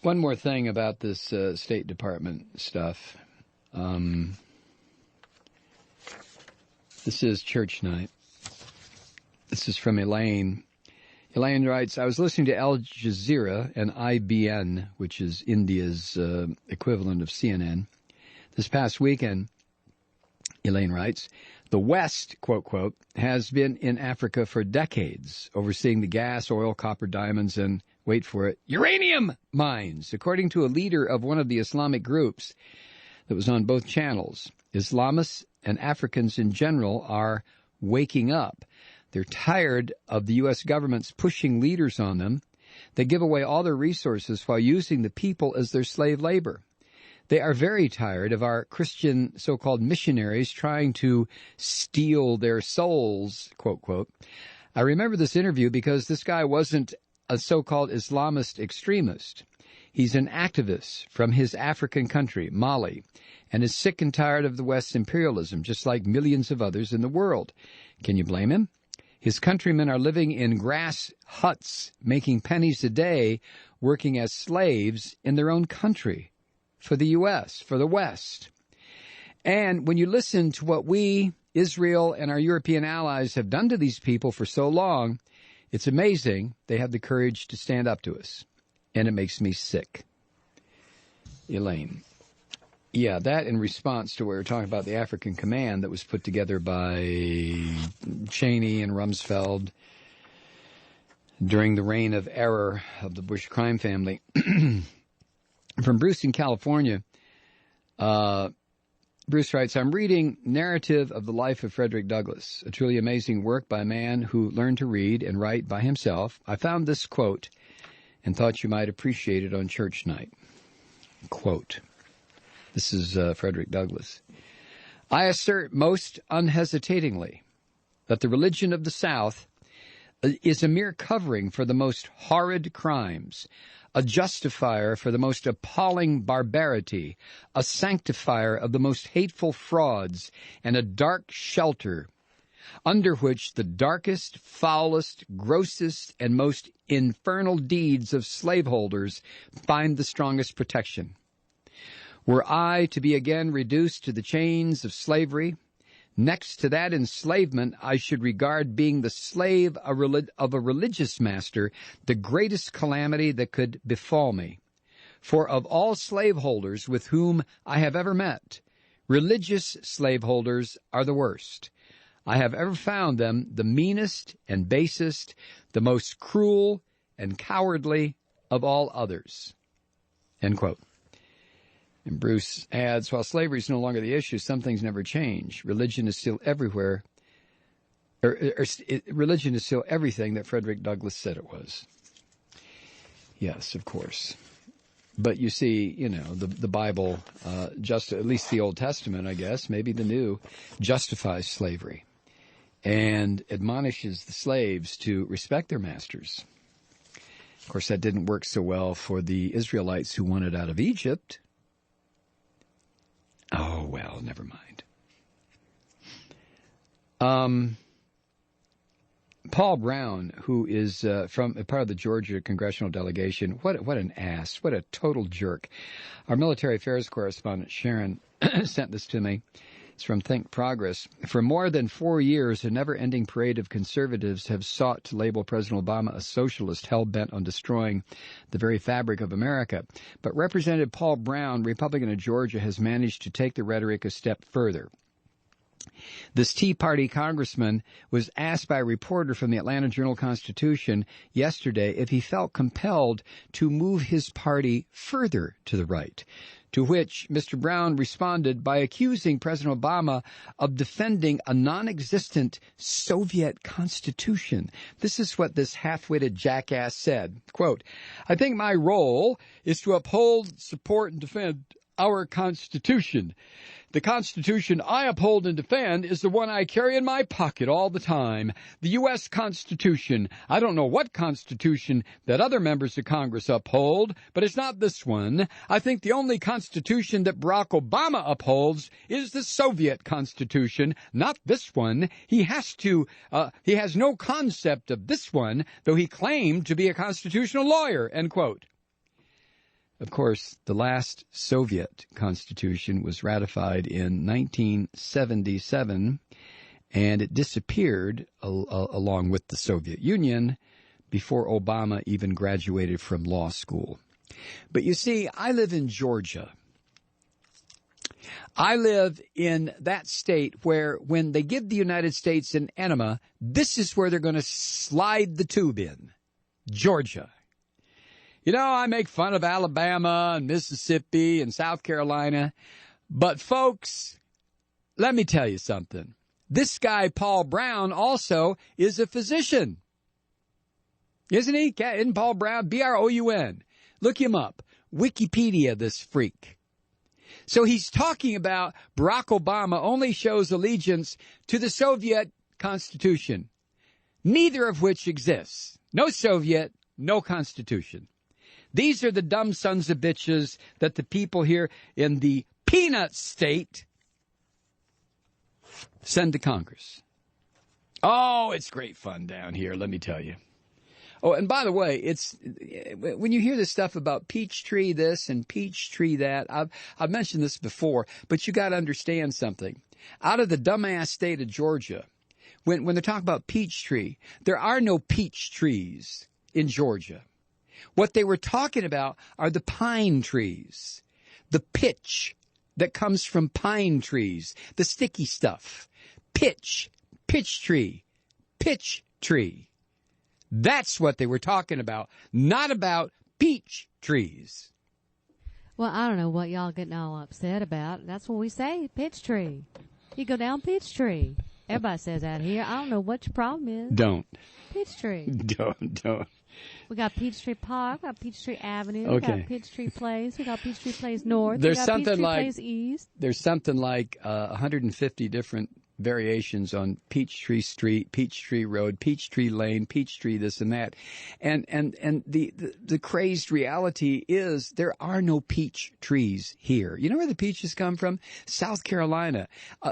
One more thing about this State Department stuff. This is church night. This is from Elaine. Elaine writes, I was listening to Al Jazeera and IBN, which is India's equivalent of CNN, this past weekend. Elaine writes, the West, quote, quote, has been in Africa for decades, overseeing the gas, oil, copper, diamonds, and, wait for it, uranium mines, according to a leader of one of the Islamic groups that was on both channels. Islamists and Africans in general are waking up. They're tired of the U.S. government's pushing leaders on them. They give away all their resources while using the people as their slave labor. They are very tired of our Christian so-called missionaries trying to steal their souls, quote, quote. I remember this interview because this guy wasn't a so-called Islamist extremist. He's an activist from his African country, Malloy, and is sick and tired of the West's imperialism, just like millions of others in the world. Can you blame him? His countrymen are living in grass huts, making pennies a day, working as slaves in their own country for the U.S., for the West. And when you listen to what we, Israel, and our European allies have done to these people for so long, it's amazing they have the courage to stand up to us. And it makes me sick. Elaine. Yeah, that in response to what we were talking about, the African Command that was put together by Cheney and Rumsfeld during the reign of error of the Bush crime family. From Bruce in California, Bruce writes, I'm reading Narrative of the Life of Frederick Douglass, a truly amazing work by a man who learned to read and write by himself. I found this quote and thought you might appreciate it on church night. Quote, this is Frederick Douglass. I assert most unhesitatingly that the religion of the South is a mere covering for the most horrid crimes, a justifier for the most appalling barbarity, a sanctifier of the most hateful frauds, and a dark shelter under which the darkest, foulest, grossest, and most infernal deeds of slaveholders find the strongest protection. Were I to be again reduced to the chains of slavery, next to that enslavement, I should regard being the slave of a religious master the greatest calamity that could befall me. For of all slaveholders with whom I have ever met, religious slaveholders are the worst. I have ever found them the meanest and basest, the most cruel and cowardly of all others. End quote. And Bruce adds, while slavery is no longer the issue, some things never change. Religion is still everywhere. Religion is still everything that Frederick Douglass said it was. Yes, of course. But you see, you know, the Bible, at least the Old Testament, I guess, maybe the New, justifies slavery and admonishes the slaves to respect their masters. Of course, that didn't work so well for the Israelites who wanted out of Egypt. Oh, well, never mind. Paul Broun, who is from a part of the Georgia congressional delegation, what an ass, what a total jerk. Our military affairs correspondent, Sharon, sent this to me. It's from Think Progress. For more than 4 years, a never-ending parade of conservatives have sought to label President Obama a socialist hell-bent on destroying the very fabric of America. But Representative Paul Broun, Republican of Georgia, has managed to take the rhetoric a step further. This Tea Party congressman was asked by a reporter from the Atlanta Journal-Constitution yesterday if he felt compelled to move his party further to the right, to which Mr. Brown responded by accusing President Obama of defending a non-existent Soviet constitution. This is what this half-witted jackass said. Quote, I think my role is to uphold, support, and defend our Constitution. The Constitution I uphold and defend is the one I carry in my pocket all the time. The U.S. Constitution. I don't know what Constitution that other members of Congress uphold, but it's not this one. I think the only Constitution that Barack Obama upholds is the Soviet Constitution, not this one. He has no concept of this one, though he claimed to be a constitutional lawyer, end quote. Of course, the last Soviet constitution was ratified in 1977, and it disappeared along with the Soviet Union before Obama even graduated from law school. But you see, I live in Georgia. I live in that state where when they give the United States an enema, this is where they're going to slide the tube in. Georgia. You know, I make fun of Alabama and Mississippi and South Carolina, but folks, let me tell you something. This guy, Paul Broun, also is a physician. Isn't he? Isn't Paul Broun? B-R-O-U-N. Look him up. Wikipedia, this freak. So he's talking about Barack Obama only shows allegiance to the Soviet Constitution, neither of which exists. No Soviet, no Constitution. These are the dumb sons of bitches that the people here in the peanut state send to Congress. Oh, it's great fun down here, let me tell you. Oh, and by the way, it's when you hear this stuff about Peachtree this and Peachtree that, I've mentioned this before, but you got to understand something. Out of the dumbass state of Georgia, when they're talking about Peachtree, there are no peach trees in Georgia. What they were talking about are the pine trees, the pitch that comes from pine trees, the sticky stuff. Pitch tree. That's what they were talking about, not about peach trees. Well, I don't know what y'all getting all upset about. That's what we say, Peachtree. You go down Peachtree. Everybody says out here. I don't know what your problem is. Don't. Peachtree. Don't. We got Peachtree Park, we got Peachtree Avenue, okay. We got Peachtree Place, we got Peachtree Place North, There's we got something Peachtree like, Place East. There's something like 150 different variations on Peachtree Street, Peachtree Road, Peachtree Lane, Peachtree this and that. And the crazed reality is there are no peach trees here. You know where the peaches come from? South Carolina.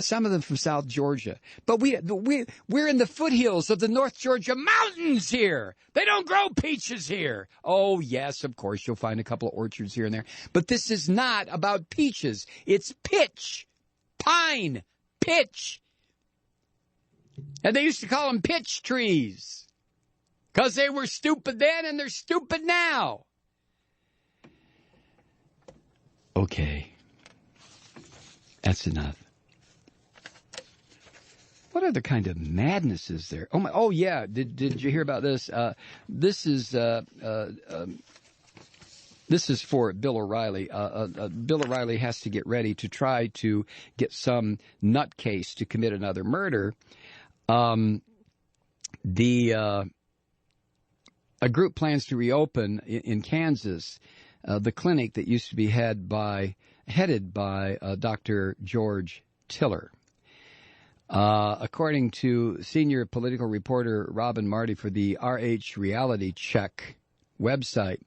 Some of them from South Georgia. But we're in the foothills of the North Georgia mountains here. They don't grow peaches here. Oh, yes, of course, you'll find a couple of orchards here and there. But this is not about peaches. It's pitch, pine, pitch. And they used to call them pitch trees because they were stupid then and they're stupid now. Okay. That's enough. What other kind of madness is there? Oh yeah. Did you hear about this? This is for Bill O'Reilly. Bill O'Reilly has to get ready to try to get some nutcase to commit another murder. A group plans to reopen in Kansas the clinic that used to be headed by Dr. George Tiller. According to senior political reporter Robin Marty for the RH Reality Check website,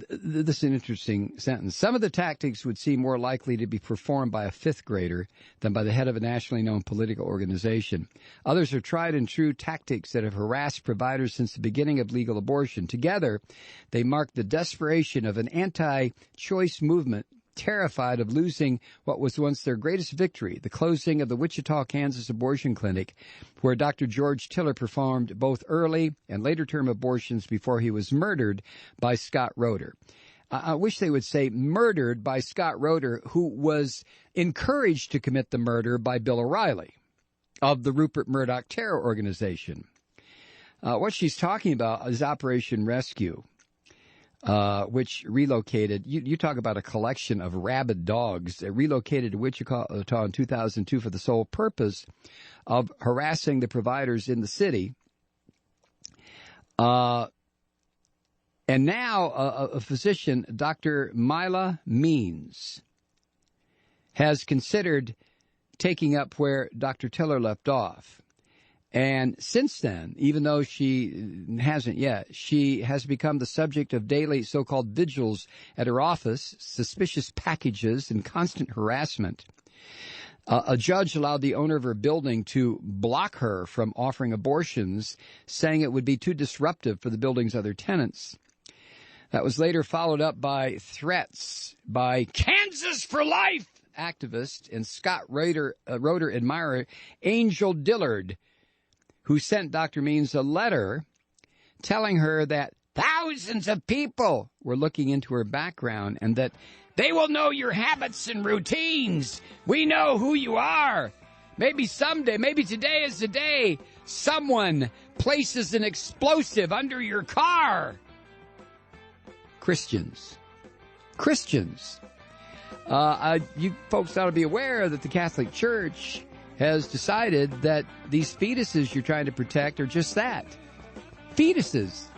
this is an interesting sentence. Some of the tactics would seem more likely to be performed by a fifth grader than by the head of a nationally known political organization. Others are tried and true tactics that have harassed providers since the beginning of legal abortion. Together, they mark the desperation of an anti-choice movement terrified of losing what was once their greatest victory, the closing of the Wichita, Kansas abortion clinic, where Dr. George Tiller performed both early and later-term abortions before he was murdered by Scott Roeder. I wish they would say murdered by Scott Roeder, who was encouraged to commit the murder by Bill O'Reilly of the Rupert Murdoch Terror Organization. What she's talking about is Operation Rescue. Which relocated, you talk about a collection of rabid dogs that relocated to Wichita in 2002 for the sole purpose of harassing the providers in the city. And now a physician, Dr. Mila Means, has considered taking up where Dr. Tiller left off. And since then, even though she hasn't yet, she has become the subject of daily so-called vigils at her office, suspicious packages, and constant harassment. A judge allowed the owner of her building to block her from offering abortions, saying it would be too disruptive for the building's other tenants. That was later followed up by threats by Kansas for Life activist and Scott Roeder admirer Angel Dillard, who sent Dr. Means a letter telling her that thousands of people were looking into her background and that they will know your habits and routines. We know who you are. Maybe someday, maybe today is the day someone places an explosive under your car. Christians. You folks ought to be aware that the Catholic Church has decided that these fetuses you're trying to protect are just that. Fetuses.